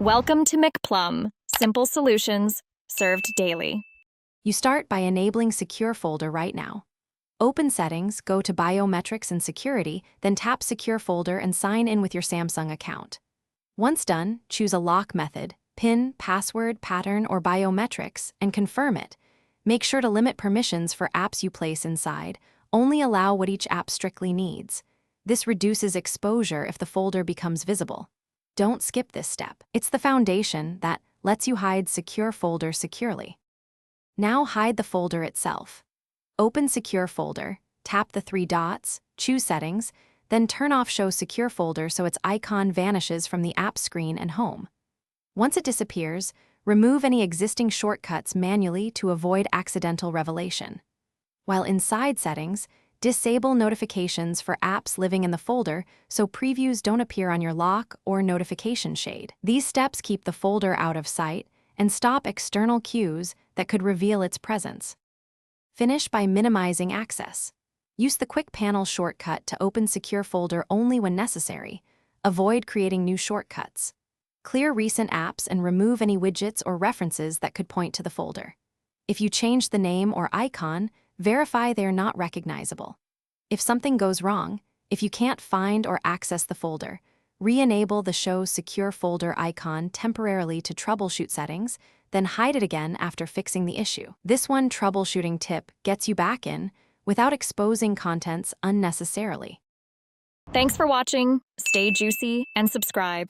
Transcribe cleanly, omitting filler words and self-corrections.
Welcome to McPlum, simple solutions served daily. You start by enabling Secure Folder right now. Open Settings, go to Biometrics and Security, then tap Secure Folder and sign in with your Samsung account. Once done, choose a lock method, PIN, password, pattern, or biometrics, and confirm it. Make sure to limit permissions for apps you place inside. Only allow what each app strictly needs. This reduces exposure if the folder becomes visible. Don't skip this step. It's the foundation that lets you hide Secure Folder securely. Now hide the folder itself. Open Secure Folder, tap the three dots, choose Settings, then turn off Show Secure Folder so its icon vanishes from the app screen and home. Once it disappears, remove any existing shortcuts manually to avoid accidental revelation. While inside Settings, disable notifications for apps living in the folder so previews don't appear on your lock or notification shade. These steps keep the folder out of sight and stop external cues that could reveal its presence. Finish by minimizing access. Use the Quick Panel shortcut to open Secure Folder only when necessary. Avoid creating new shortcuts. Clear recent apps and remove any widgets or references that could point to the folder. If you change the name or icon, verify they're not recognizable. If something goes wrong, if you can't find or access the folder, re-enable the Show Secure Folder icon temporarily to troubleshoot settings, then hide it again after fixing the issue. This one troubleshooting tip gets you back in without exposing contents unnecessarily. Thanks for watching. Stay juicy and subscribe.